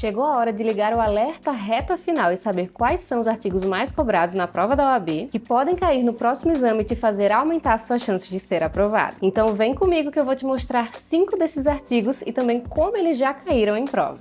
Chegou a hora de ligar o alerta reta final e saber quais são os artigos mais cobrados na prova da OAB, que podem cair no próximo exame e te fazer aumentar suas chances de ser aprovado. Então vem comigo que eu vou te mostrar 5 desses artigos e também como eles já caíram em prova.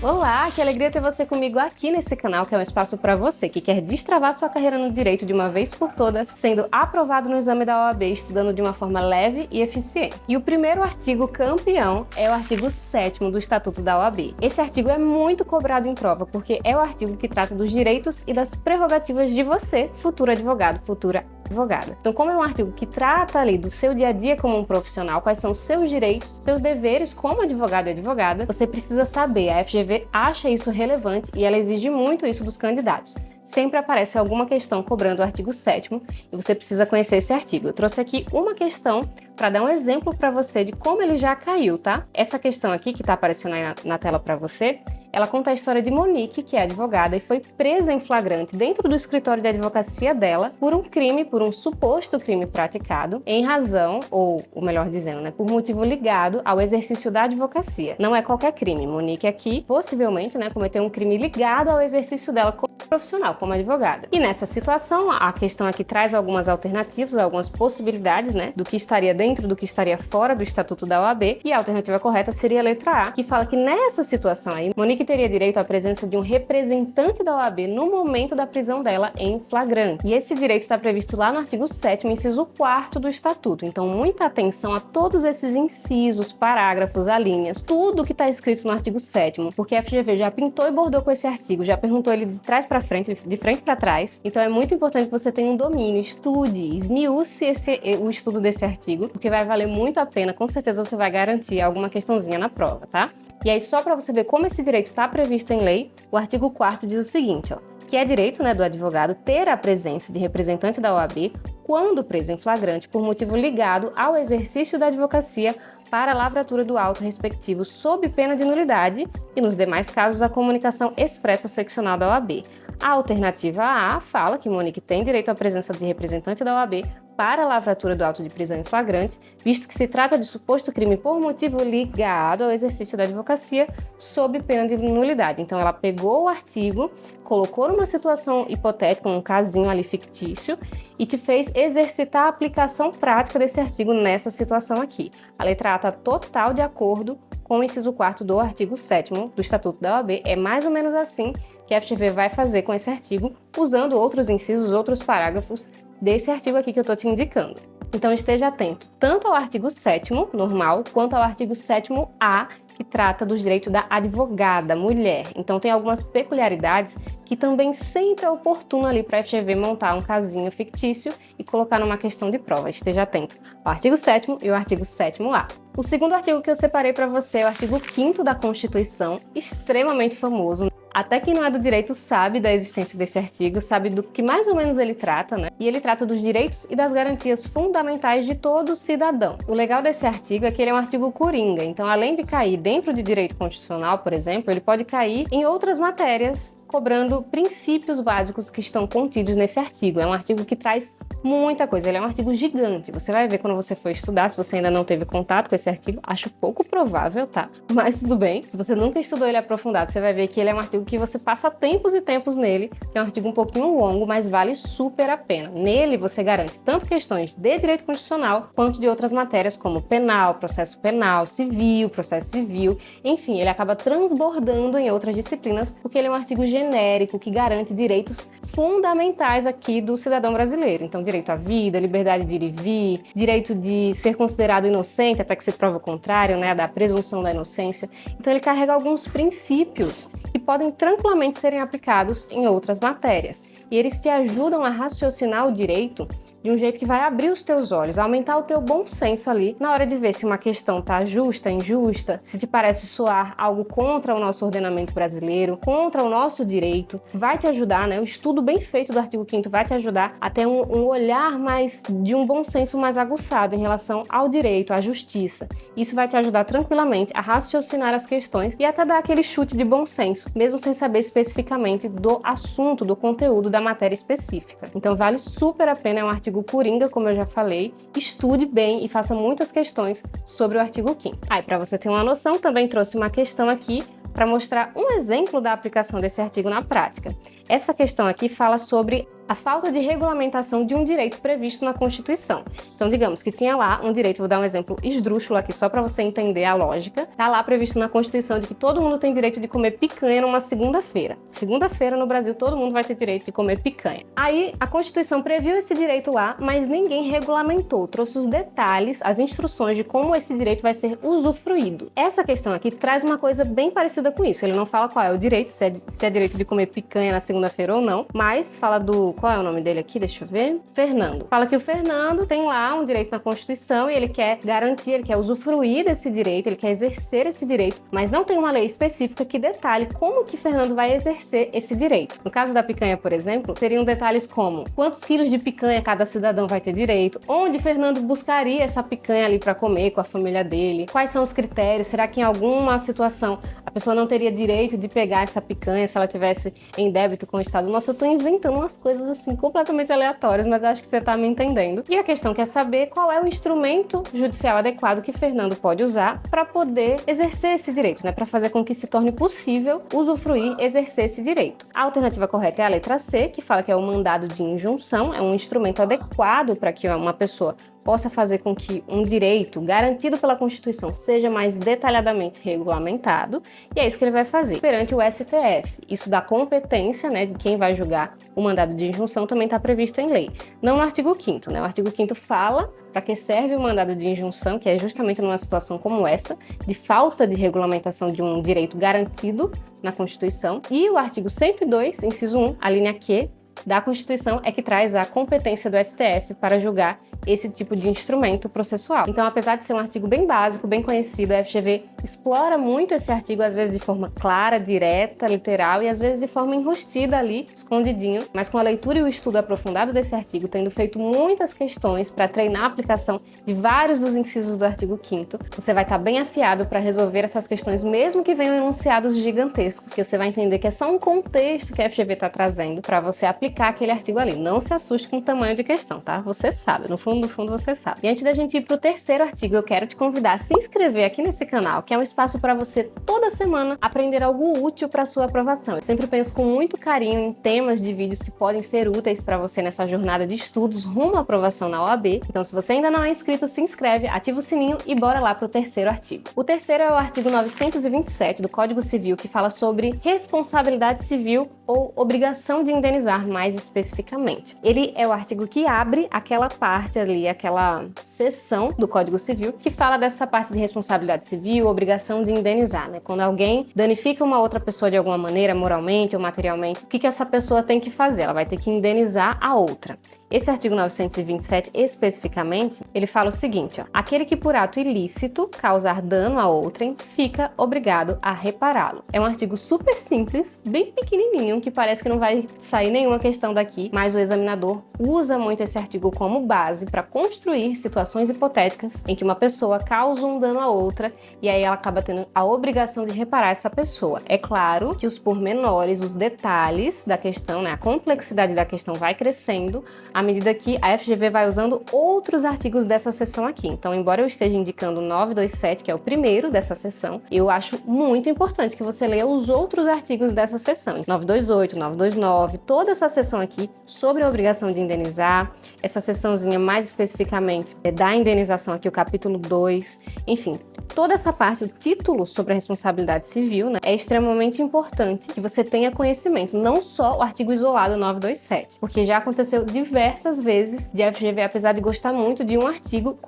Olá, que alegria ter você comigo aqui nesse canal, que é um espaço para você que quer destravar sua carreira no direito de uma vez por todas, sendo aprovado no exame da OAB, estudando de uma forma leve e eficiente. E o primeiro artigo campeão é o artigo 7º do Estatuto da OAB. Esse artigo é muito cobrado em prova, porque é o artigo que trata dos direitos e das prerrogativas de você, futuro advogado, futura advogada. Então, como é um artigo que trata ali do seu dia a dia como um profissional, quais são os seus direitos, seus deveres como advogado e advogada, você precisa saber. A FGV acha isso relevante e ela exige muito isso dos candidatos. Sempre aparece alguma questão cobrando o artigo 7º e você precisa conhecer esse artigo. Eu trouxe aqui uma questão para dar um exemplo para você de como ele já caiu, tá? Essa questão aqui que está aparecendo aí na tela para você, ela conta a história de Monique, que é advogada e foi presa em flagrante dentro do escritório de advocacia dela por um suposto crime praticado em razão, ou melhor dizendo, né, por motivo ligado ao exercício da advocacia. Não é qualquer crime. Monique aqui, possivelmente, né, cometeu um crime ligado ao exercício dela como profissional, como advogada. E nessa situação, a questão aqui traz algumas alternativas, algumas possibilidades, né, do que estaria dentro, do que estaria fora do Estatuto da OAB, e a alternativa correta seria a letra A, que fala que nessa situação aí, Monique teria direito à presença de um representante da OAB no momento da prisão dela em flagrante. E esse direito está previsto lá no artigo 7º, inciso 4º do Estatuto. Então, muita atenção a todos esses incisos, parágrafos, alíneas, tudo que está escrito no artigo 7º, porque a FGV já pintou e bordou com esse artigo, já perguntou ele de trás para frente, de frente para trás. Então, é muito importante que você tenha um domínio, estude, esmiúce o estudo desse artigo, porque vai valer muito a pena, com certeza você vai garantir alguma questãozinha na prova, tá? E aí, só para você ver como esse direito está previsto em lei, o artigo 4º diz o seguinte, ó, que é direito, né, do advogado ter a presença de representante da OAB quando preso em flagrante por motivo ligado ao exercício da advocacia para a lavratura do auto respectivo sob pena de nulidade e, nos demais casos, a comunicação expressa seccional da OAB. A alternativa A fala que Monique tem direito à presença de representante da OAB para a lavratura do auto de prisão em flagrante, visto que se trata de suposto crime por motivo ligado ao exercício da advocacia sob pena de nulidade. Então, ela pegou o artigo, colocou numa situação hipotética, um casinho ali fictício, e te fez exercitar a aplicação prática desse artigo nessa situação aqui. A letra A está total de acordo com o inciso 4º do artigo 7º do Estatuto da OAB. É mais ou menos assim que a FGV vai fazer com esse artigo, usando outros incisos, outros parágrafos desse artigo aqui que eu estou te indicando. Então esteja atento tanto ao artigo 7º, normal, quanto ao artigo 7º-A, que trata dos direitos da advogada, mulher. Então tem algumas peculiaridades que também sempre é oportuno ali para a FGV montar um casinho fictício e colocar numa questão de prova. Esteja atento ao artigo 7º e o artigo 7º-A. O segundo artigo que eu separei para você é o artigo 5º da Constituição, extremamente famoso. Até quem não é do direito sabe da existência desse artigo, sabe do que mais ou menos ele trata, né? E ele trata dos direitos e das garantias fundamentais de todo cidadão. O legal desse artigo é que ele é um artigo coringa, então além de cair dentro de direito constitucional, por exemplo, ele pode cair em outras matérias, cobrando princípios básicos que estão contidos nesse artigo. É um artigo que traz muita coisa, ele é um artigo gigante. Você vai ver quando você for estudar, se você ainda não teve contato com esse artigo, acho pouco provável, tá? Mas tudo bem, se você nunca estudou ele aprofundado, você vai ver que ele é um artigo que você passa tempos e tempos nele, é um artigo um pouquinho longo, mas vale super a pena. Nele você garante tanto questões de direito constitucional, quanto de outras matérias como penal, processo penal, civil, processo civil, enfim, ele acaba transbordando em outras disciplinas, porque ele é um artigo genérico que garante direitos fundamentais aqui do cidadão brasileiro. Então, direito à vida, liberdade de ir e vir, direito de ser considerado inocente até que se prove o contrário, né, da presunção da inocência. Então, ele carrega alguns princípios que podem tranquilamente serem aplicados em outras matérias. E eles te ajudam a raciocinar o direito de um jeito que vai abrir os teus olhos, aumentar o teu bom senso ali na hora de ver se uma questão tá justa, injusta, se te parece soar algo contra o nosso ordenamento brasileiro, contra o nosso direito. Vai te ajudar, né? O estudo bem feito do artigo 5º vai te ajudar a ter um olhar mais de um bom senso mais aguçado em relação ao direito, à justiça. Isso vai te ajudar tranquilamente a raciocinar as questões e até dar aquele chute de bom senso, mesmo sem saber especificamente do assunto, do conteúdo da matéria específica. Então vale super a pena, é um artigo artigo coringa, como eu já falei, estude bem e faça muitas questões sobre o artigo 5º. Aí, para você ter uma noção, também trouxe uma questão aqui para mostrar um exemplo da aplicação desse artigo na prática. Essa questão aqui fala sobre a falta de regulamentação de um direito previsto na Constituição. Então, digamos que tinha lá um direito, vou dar um exemplo esdrúxulo aqui só para você entender a lógica. Tá lá previsto na Constituição de que todo mundo tem direito de comer picanha numa segunda-feira. Segunda-feira no Brasil todo mundo vai ter direito de comer picanha. Aí a Constituição previu esse direito lá, mas ninguém regulamentou, trouxe os detalhes, as instruções de como esse direito vai ser usufruído. Essa questão aqui traz uma coisa bem parecida com isso. Ele não fala qual é o direito, se é direito de comer picanha na segunda-feira ou não, mas fala do... Qual é o nome dele aqui? Deixa eu ver. Fernando. Fala que o Fernando tem lá um direito na Constituição e ele quer garantir, ele quer usufruir desse direito, ele quer exercer esse direito, mas não tem uma lei específica que detalhe como que Fernando vai exercer esse direito. No caso da picanha, por exemplo, teriam detalhes como quantos quilos de picanha cada cidadão vai ter direito, onde Fernando buscaria essa picanha ali para comer com a família dele, quais são os critérios, será que em alguma situação a pessoa não teria direito de pegar essa picanha se ela tivesse em débito com o Estado? Nossa, eu tô inventando umas coisas assim completamente aleatórias, mas acho que você tá me entendendo. E a questão quer saber qual é o instrumento judicial adequado que Fernando pode usar para poder exercer esse direito, né? Para fazer com que se torne possível usufruir, exercer esse direito. A alternativa correta é a letra C, que fala que é o mandado de injunção, é um instrumento adequado para que uma pessoa possa fazer com que um direito garantido pela Constituição seja mais detalhadamente regulamentado, e é isso que ele vai fazer perante o STF. Isso da competência, né, de quem vai julgar o mandado de injunção também está previsto em lei. Não no artigo 5º, né? O artigo 5º fala para que serve o mandado de injunção, que é justamente numa situação como essa, de falta de regulamentação de um direito garantido na Constituição, e o artigo 102, inciso 1, a linha Q da Constituição é que traz a competência do STF para julgar esse tipo de instrumento processual. Então, apesar de ser um artigo bem básico, bem conhecido, a FGV explora muito esse artigo, às vezes de forma clara, direta, literal e às vezes de forma enrustida ali, escondidinho, mas com a leitura e o estudo aprofundado desse artigo, tendo feito muitas questões para treinar a aplicação de vários dos incisos do artigo 5º, você vai estar bem afiado para resolver essas questões, mesmo que venham enunciados gigantescos, que você vai entender que é só um contexto que a FGV está trazendo para você aplicar aquele artigo ali. Não se assuste com o tamanho de questão, tá? Você sabe, no fundo você sabe. E antes da gente ir pro terceiro artigo, eu quero te convidar a se inscrever aqui nesse canal, que é um espaço para você toda semana aprender algo útil para sua aprovação. Eu sempre penso com muito carinho em temas de vídeos que podem ser úteis para você nessa jornada de estudos rumo à aprovação na OAB. Então, se você ainda não é inscrito, se inscreve, ativa o sininho e bora lá pro terceiro artigo. O terceiro é o artigo 927 do Código Civil, que fala sobre responsabilidade civil ou obrigação de indenizar mais especificamente. Ele é o artigo que abre aquela parte ali, aquela seção do Código Civil que fala dessa parte de responsabilidade civil, obrigação de indenizar, né? Quando alguém danifica uma outra pessoa de alguma maneira, moralmente ou materialmente, o que essa pessoa tem que fazer? Ela vai ter que indenizar a outra. Esse artigo 927, especificamente, ele fala o seguinte, ó: aquele que por ato ilícito causar dano a outrem fica obrigado a repará-lo. É um artigo super simples, bem pequenininho, que parece que não vai sair nenhuma questão daqui, mas o examinador usa muito esse artigo como base para construir situações hipotéticas em que uma pessoa causa um dano a outra e aí ela acaba tendo a obrigação de reparar essa pessoa. É claro que os pormenores, os detalhes da questão, né, a complexidade da questão vai crescendo à medida que a FGV vai usando outros artigos dessa seção aqui. Então, embora eu esteja indicando o 927, que é o primeiro dessa seção, eu acho muito importante que você leia os outros artigos dessa seção. 928, 929, toda essa seção aqui sobre a obrigação de indenizar, essa seçãozinha mais especificamente da indenização aqui, o capítulo 2, enfim, toda essa parte, o título sobre a responsabilidade civil, né, é extremamente importante que você tenha conhecimento, não só o artigo isolado 927, porque já aconteceu diversas vezes de FGV, apesar de gostar muito de um artigo,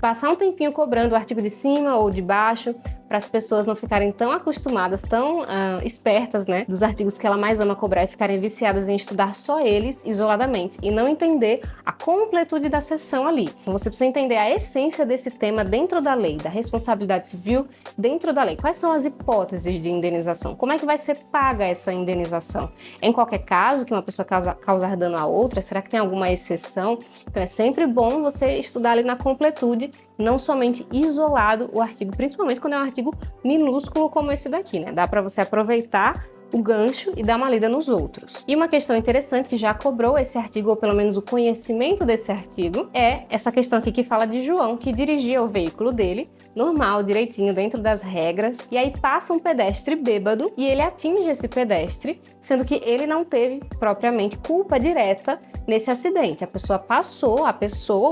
passar um tempinho cobrando o artigo de cima ou de baixo, para as pessoas não ficarem tão acostumadas, tão espertas, né, dos artigos que ela mais ama cobrar e ficarem viciadas em estudar só eles isoladamente e não entender a completude da seção ali. Então, você precisa entender a essência desse tema dentro da lei, da responsabilidade civil dentro da lei. Quais são as hipóteses de indenização? Como é que vai ser paga essa indenização? Em qualquer caso que uma pessoa causar dano a outra, será que tem alguma exceção? Então é sempre bom você estudar ali na completude, não somente isolado o artigo, principalmente quando é um artigo minúsculo como esse daqui, né? Dá para você aproveitar o gancho e dar uma lida nos outros. E uma questão interessante que já cobrou esse artigo, ou pelo menos o conhecimento desse artigo, é essa questão aqui que fala de João, que dirigia o veículo dele, normal, direitinho, dentro das regras, e aí passa um pedestre bêbado e ele atinge esse pedestre, sendo que ele não teve propriamente culpa direta nesse acidente. A pessoa passou,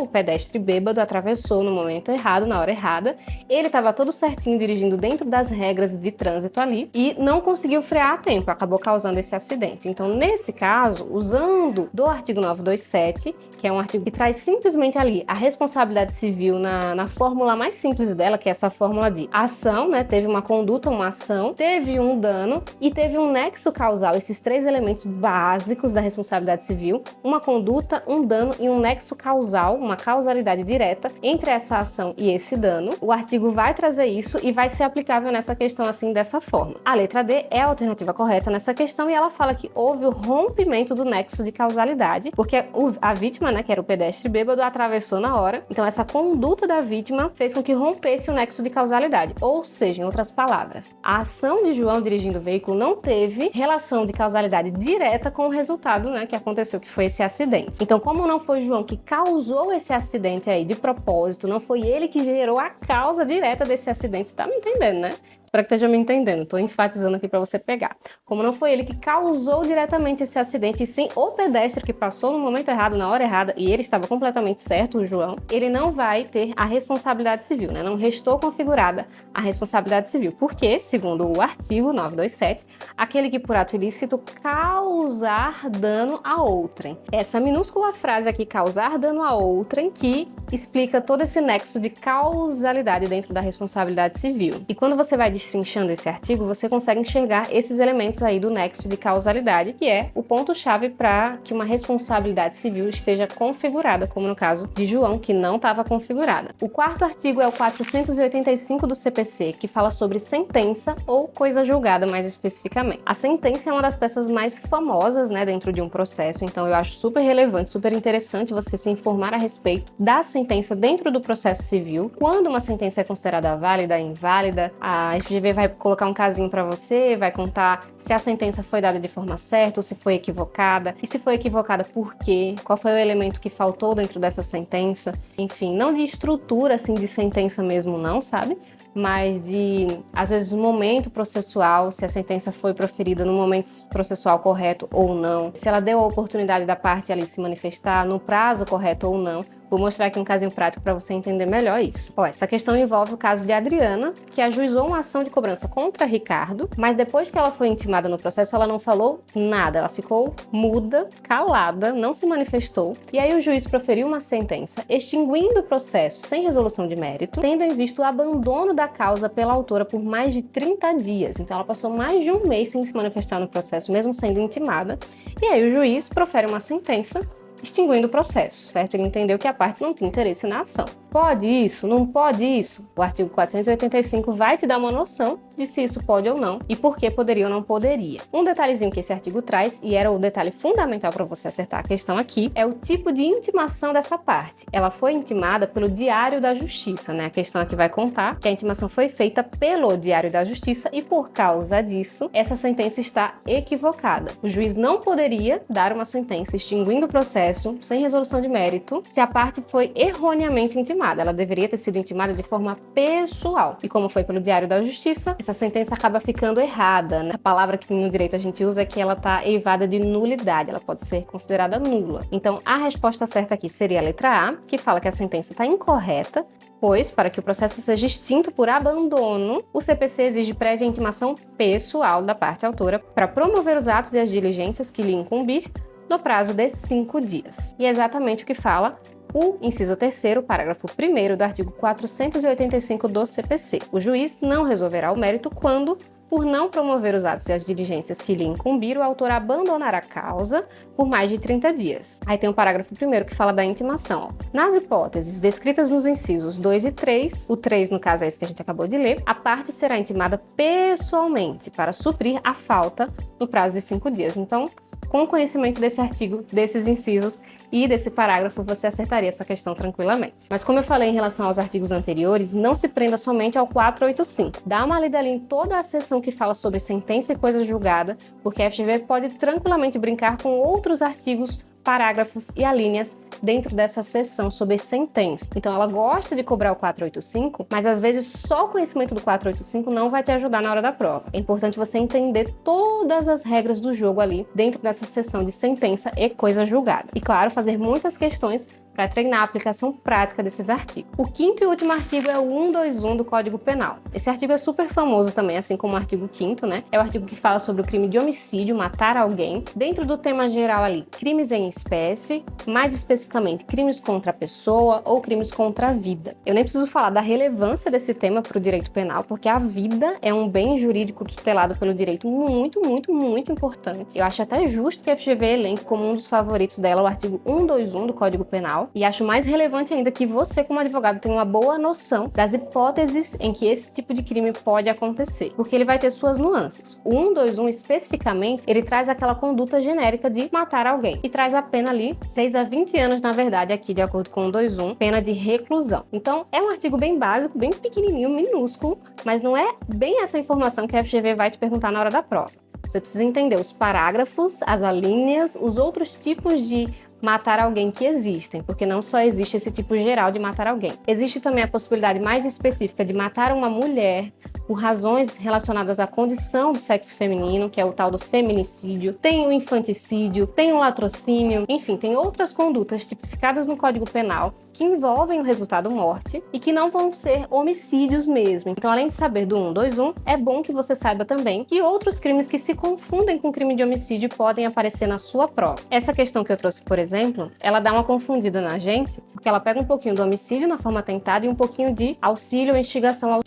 o pedestre bêbado, atravessou no momento errado, na hora errada, ele estava todo certinho dirigindo dentro das regras de trânsito ali e não conseguiu frear a tempo, acabou causando esse acidente. Então, nesse caso, usando do artigo 927, que é um artigo que traz simplesmente ali a responsabilidade civil na fórmula mais simples dela, que é essa fórmula de ação, né? Teve uma conduta, uma ação, teve um dano e teve um nexo causal, esses três elementos básicos da responsabilidade civil, uma conduta, um dano e um nexo causal, uma causalidade direta entre essa ação e esse dano. O artigo vai trazer isso e vai ser aplicável nessa questão assim, dessa forma. A letra D é a alternativa correta nessa questão e ela fala que houve o rompimento do nexo de causalidade, porque a vítima, né, que era o pedestre bêbado, atravessou na hora. Então essa conduta da vítima fez com que rompesse o nexo de causalidade. Ou seja, em outras palavras, a ação de João dirigindo o veículo não teve relação de causalidade direta com o resultado, né, que aconteceu, que foi esse acidente. Então, como não foi João que causou esse acidente aí de propósito, não foi ele que gerou a causa direta desse acidente, você tá me entendendo, né? Espero que esteja me entendendo, estou enfatizando aqui para você pegar. Como não foi ele que causou diretamente esse acidente, e sim o pedestre que passou no momento errado, na hora errada, e ele estava completamente certo, o João, ele não vai ter a responsabilidade civil, né? Não restou configurada a responsabilidade civil, porque, segundo o artigo 927, aquele que por ato ilícito causar dano a outrem. Essa minúscula frase aqui, causar dano a outrem, que explica todo esse nexo de causalidade dentro da responsabilidade civil. E quando você vai destrinchando esse artigo, você consegue enxergar esses elementos aí do nexo de causalidade, que é o ponto-chave para que uma responsabilidade civil esteja configurada, como no caso de João, que não estava configurada. O quarto artigo é o 485 do CPC, que fala sobre sentença ou coisa julgada mais especificamente. A sentença é uma das peças mais famosas, né, dentro de um processo, então eu acho super relevante, super interessante você se informar a respeito da sentença dentro do processo civil. Quando uma sentença é considerada válida, inválida, a FGV vai colocar um casinho para você, vai contar se a sentença foi dada de forma certa ou se foi equivocada, e se foi equivocada por quê, qual foi o elemento que faltou dentro dessa sentença, enfim, não de estrutura assim de sentença mesmo não, sabe? Mas de, às vezes, o momento processual, se a sentença foi proferida no momento processual correto ou não, se ela deu a oportunidade da parte ali se manifestar no prazo correto ou não. Vou mostrar aqui um casinho prático para você entender melhor isso. Essa questão envolve o caso de Adriana, que ajuizou uma ação de cobrança contra Ricardo, mas depois que ela foi intimada no processo, ela não falou nada, ela ficou muda, calada, não se manifestou, e aí o juiz proferiu uma sentença extinguindo o processo sem resolução de mérito, tendo em vista o abandono da causa pela autora por mais de 30 dias. Então ela passou mais de um mês sem se manifestar no processo, mesmo sendo intimada, e aí o juiz profere uma sentença extinguindo o processo, certo? Ele entendeu que a parte não tinha interesse na ação. Pode isso? Não pode isso? O artigo 485 vai te dar uma noção de se isso pode ou não e por que poderia ou não poderia. Um detalhezinho que esse artigo traz, e era o detalhe fundamental para você acertar a questão aqui, é o tipo de intimação dessa parte. Ela foi intimada pelo Diário da Justiça, né? A questão aqui vai contar que a intimação foi feita pelo Diário da Justiça e por causa disso, essa sentença está equivocada. O juiz não poderia dar uma sentença extinguindo o processo sem resolução de mérito se a parte foi erroneamente intimada. Ela deveria ter sido intimada de forma pessoal. E como foi pelo Diário da Justiça, essa sentença acaba ficando errada, né? A palavra que no direito a gente usa é que ela está eivada de nulidade, ela pode ser considerada nula. Então, a resposta certa aqui seria a letra A, que fala que a sentença está incorreta, pois, para que o processo seja extinto por abandono, o CPC exige prévia intimação pessoal da parte autora para promover os atos e as diligências que lhe incumbir no prazo de 5 dias. E é exatamente o que fala o inciso 3º, parágrafo 1º do artigo 485 do CPC. O juiz não resolverá o mérito quando, por não promover os atos e as diligências que lhe incumbir, o autor abandonará a causa por mais de 30 dias. Aí tem o parágrafo 1º que fala da intimação. Nas hipóteses descritas nos incisos 2 e 3, o 3 no caso é esse que a gente acabou de ler, a parte será intimada pessoalmente para suprir a falta no prazo de 5 dias. Então, com o conhecimento desse artigo, desses incisos e desse parágrafo, você acertaria essa questão tranquilamente. Mas como eu falei em relação aos artigos anteriores, não se prenda somente ao 485. Dá uma lida ali em toda a seção que fala sobre sentença e coisa julgada, porque a FGV pode tranquilamente brincar com outros artigos, parágrafos e alíneas dentro dessa seção sobre sentença. Então ela gosta de cobrar o 485, mas às vezes só o conhecimento do 485 não vai te ajudar na hora da prova. É importante você entender todas as regras do jogo ali dentro dessa seção de sentença e coisa julgada. E claro, fazer muitas questões para treinar a aplicação prática desses artigos. O quinto e último artigo é o 121 do Código Penal. Esse artigo é super famoso também, assim como o artigo 5º, né? É o artigo que fala sobre o crime de homicídio, matar alguém, dentro do tema geral ali, crimes em espécie, mais especificamente crimes contra a pessoa ou crimes contra a vida. Eu nem preciso falar da relevância desse tema para o direito penal, porque a vida é um bem jurídico tutelado pelo direito muito, muito, muito importante. Eu acho até justo que a FGV elenque como um dos favoritos dela o artigo 121 do Código Penal, e acho mais relevante ainda que você, como advogado, tenha uma boa noção das hipóteses em que esse tipo de crime pode acontecer, porque ele vai ter suas nuances. O 121 especificamente, ele traz aquela conduta genérica de matar alguém e traz a pena ali 6 a 20 anos, na verdade, aqui de acordo com o 121, pena de reclusão. Então é um artigo bem básico, bem pequenininho, minúsculo, mas não é bem essa informação que a FGV vai te perguntar na hora da prova. Você precisa entender os parágrafos, as alíneas, os outros tipos de matar alguém que existem, porque não só existe esse tipo geral de matar alguém. Existe também a possibilidade mais específica de matar uma mulher por razões relacionadas à condição do sexo feminino, que é o tal do feminicídio, tem o infanticídio, tem o latrocínio, enfim, tem outras condutas tipificadas no Código Penal que envolvem o resultado morte e que não vão ser homicídios mesmo. Então, além de saber do 121, é bom que você saiba também que outros crimes que se confundem com crime de homicídio podem aparecer na sua prova. Essa questão que eu trouxe, por exemplo, ela dá uma confundida na gente, porque ela pega um pouquinho do homicídio na forma tentada e um pouquinho de auxílio ou instigação ao...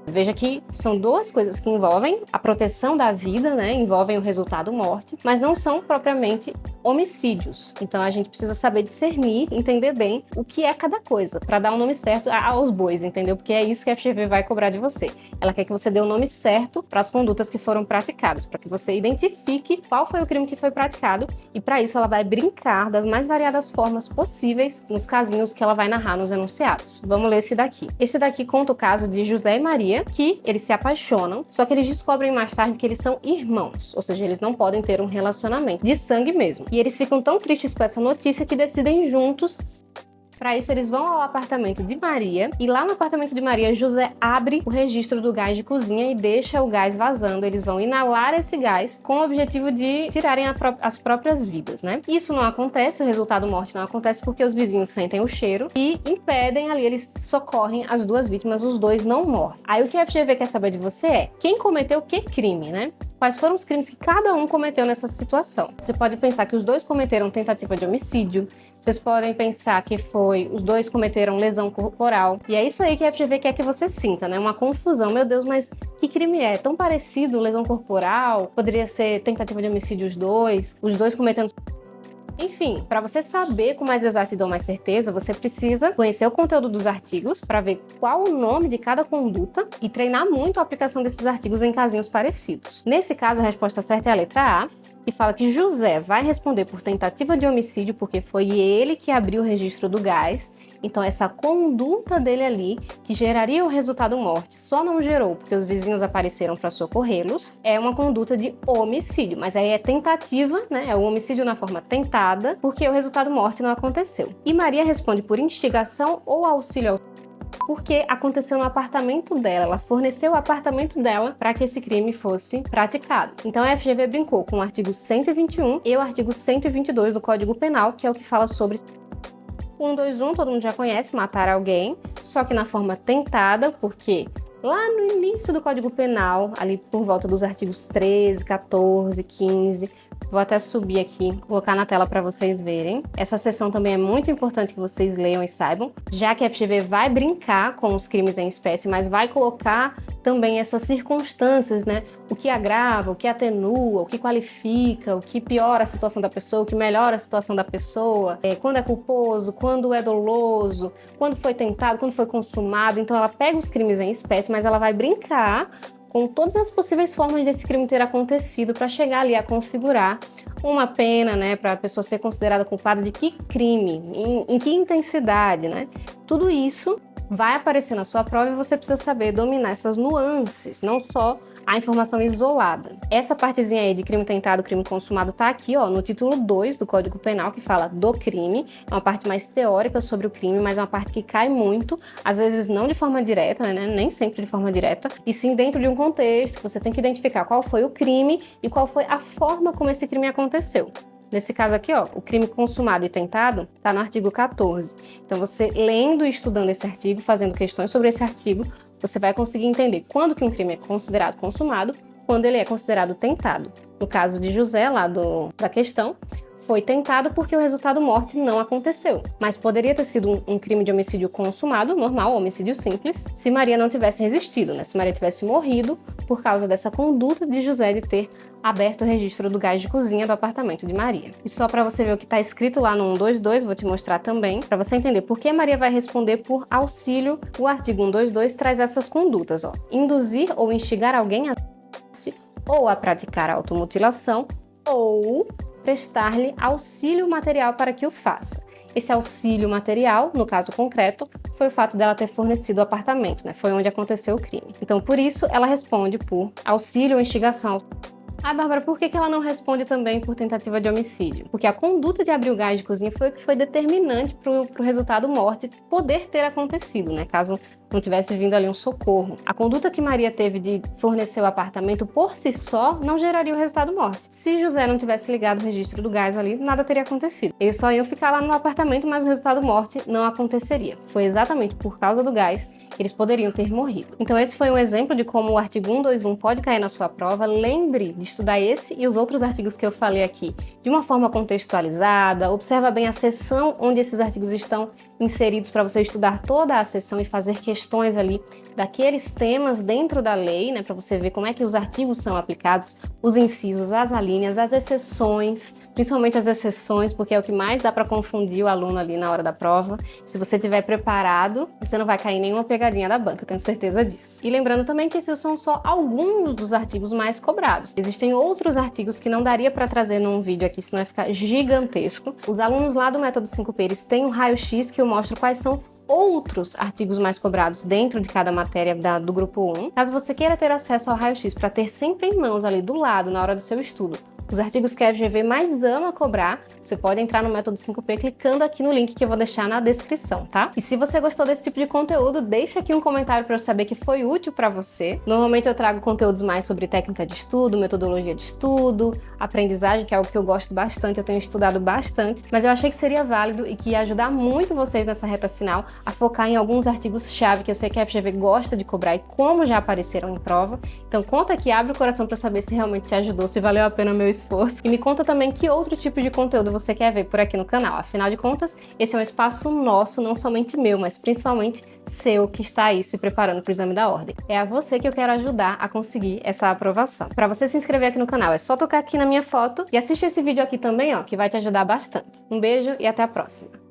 Veja que são duas coisas que envolvem a proteção da vida, né? Envolvem o resultado morte, mas não são propriamente homicídios. Então a gente precisa saber discernir, entender bem o que é cada coisa, para dar o nome certo aos bois, entendeu? Porque é isso que a FGV vai cobrar de você. Ela quer que você dê o nome certo para as condutas que foram praticadas, para que você identifique qual foi o crime que foi praticado, e para isso ela vai brincar das mais variadas formas possíveis nos casinhos que ela vai narrar nos enunciados. Vamos ler esse daqui. Esse daqui conta o caso de José e Maria, que eles se apaixonam, só que eles descobrem mais tarde que eles são irmãos, ou seja, eles não podem ter um relacionamento de sangue mesmo. E eles ficam tão tristes com essa notícia que decidem juntos. Para isso, eles vão ao apartamento de Maria, e lá no apartamento de Maria, José abre o registro do gás de cozinha e deixa o gás vazando. Eles vão inalar esse gás com o objetivo de tirarem as próprias vidas, né? Isso não acontece, o resultado morte não acontece porque os vizinhos sentem o cheiro e impedem ali, eles socorrem as duas vítimas, os dois não morrem. Aí o que a FGV quer saber de você é quem cometeu que crime, né? Quais foram os crimes que cada um cometeu nessa situação. Você pode pensar que os dois cometeram tentativa de homicídio, vocês podem pensar que os dois cometeram lesão corporal, e é isso aí que a FGV quer que você sinta, né? Uma confusão, meu Deus, mas que crime é? Tão parecido, lesão corporal, poderia ser tentativa de homicídio os dois cometendo... Enfim, para você saber com mais exatidão, mais certeza, você precisa conhecer o conteúdo dos artigos para ver qual o nome de cada conduta e treinar muito a aplicação desses artigos em casinhos parecidos. Nesse caso, a resposta certa é a letra A, que fala que José vai responder por tentativa de homicídio porque foi ele que abriu o registro do gás. Então essa conduta dele ali, que geraria o resultado morte, só não gerou porque os vizinhos apareceram para socorrê-los, é uma conduta de homicídio, mas aí é tentativa, né? É o homicídio na forma tentada, porque o resultado morte não aconteceu. E Maria responde por instigação ou auxílio ao... porque aconteceu no apartamento dela, ela forneceu o apartamento dela para que esse crime fosse praticado. Então a FGV brincou com o artigo 121 e o artigo 122 do Código Penal, que é o que fala sobre 121, todo mundo já conhece, matar alguém, só que na forma tentada, porque lá no início do Código Penal, ali por volta dos artigos 13, 14, 15, vou até subir aqui, colocar na tela para vocês verem. Essa seção também é muito importante que vocês leiam e saibam, já que a FGV vai brincar com os crimes em espécie, mas vai colocar também essas circunstâncias, né? O que agrava, o que atenua, o que qualifica, o que piora a situação da pessoa, o que melhora a situação da pessoa, quando é culposo, quando é doloso, quando foi tentado, quando foi consumado. Então ela pega os crimes em espécie, mas ela vai brincar com todas as possíveis formas desse crime ter acontecido para chegar ali a configurar uma pena, né, para a pessoa ser considerada culpada de que crime, em que intensidade, né? Tudo isso vai aparecer na sua prova e você precisa saber dominar essas nuances, não só a informação isolada. Essa partezinha aí de crime tentado, crime consumado tá aqui, ó, no título 2 do Código Penal, que fala do crime. É uma parte mais teórica sobre o crime, mas é uma parte que cai muito, às vezes não de forma direta, né, nem sempre de forma direta, e sim dentro de um contexto, que você tem que identificar qual foi o crime e qual foi a forma como esse crime aconteceu. Nesse caso aqui, ó, o crime consumado e tentado está no artigo 14. Então, você lendo e estudando esse artigo, fazendo questões sobre esse artigo, você vai conseguir entender quando que um crime é considerado consumado, quando ele é considerado tentado. No caso de José, lá da questão, foi tentado porque o resultado morte não aconteceu. Mas poderia ter sido um crime de homicídio consumado, normal, homicídio simples, se Maria não tivesse resistido, né? Se Maria tivesse morrido por causa dessa conduta de José de ter aberto o registro do gás de cozinha do apartamento de Maria. E só para você ver o que está escrito lá no 122, vou te mostrar também, para você entender por que Maria vai responder por auxílio. O artigo 122 traz essas condutas, ó. Induzir ou instigar alguém a ou a praticar a automutilação ou prestar-lhe auxílio material para que o faça. Esse auxílio material, no caso concreto, foi o fato dela ter fornecido o apartamento, né? Foi onde aconteceu o crime. Então, por isso, ela responde por auxílio ou instigação. Ah, Bárbara, por que ela não responde também por tentativa de homicídio? Porque a conduta de abrir o gás de cozinha foi o que foi determinante para o resultado morte poder ter acontecido, né? Caso não tivesse vindo ali um socorro. A conduta que Maria teve de fornecer o apartamento por si só não geraria o resultado morte. Se José não tivesse ligado o registro do gás ali, nada teria acontecido. Eles só iam ficar lá no apartamento, mas o resultado morte não aconteceria. Foi exatamente por causa do gás que eles poderiam ter morrido. Então esse foi um exemplo de como o artigo 121 pode cair na sua prova. Lembre de estudar esse e os outros artigos que eu falei aqui de uma forma contextualizada. Observa bem a seção onde esses artigos estão inseridos para você estudar toda a seção e fazer questões ali daqueles temas dentro da lei, né, para você ver como é que os artigos são aplicados, os incisos, as alíneas, as exceções, principalmente as exceções, porque é o que mais dá para confundir o aluno ali na hora da prova. Se você estiver preparado, você não vai cair em nenhuma pegadinha da banca, eu tenho certeza disso. E lembrando também que esses são só alguns dos artigos mais cobrados. Existem outros artigos que não daria para trazer num vídeo aqui, senão vai ficar gigantesco. Os alunos lá do Método 5P, eles têm um raio-x que eu mostro quais são outros artigos mais cobrados dentro de cada matéria do grupo 1. Caso você queira ter acesso ao raio-x para ter sempre em mãos ali do lado na hora do seu estudo os artigos que a FGV mais ama cobrar, você pode entrar no Método 5P clicando aqui no link que eu vou deixar na descrição, tá? E se você gostou desse tipo de conteúdo, deixa aqui um comentário para eu saber que foi útil para você. Normalmente eu trago conteúdos mais sobre técnica de estudo, metodologia de estudo, aprendizagem, que é algo que eu gosto bastante, eu tenho estudado bastante, mas eu achei que seria válido e que ia ajudar muito vocês nessa reta final a focar em alguns artigos-chave que eu sei que a FGV gosta de cobrar e como já apareceram em prova. Então conta aqui, abre o coração para saber se realmente te ajudou, se valeu a pena o meu esforço. E me conta também que outro tipo de conteúdo você quer ver por aqui no canal. Afinal de contas, esse é um espaço nosso, não somente meu, mas principalmente seu, que está aí se preparando para o exame da ordem. É a você que eu quero ajudar a conseguir essa aprovação. Para você se inscrever aqui no canal, é só tocar aqui na minha foto e assistir esse vídeo aqui também, ó, que vai te ajudar bastante. Um beijo e até a próxima!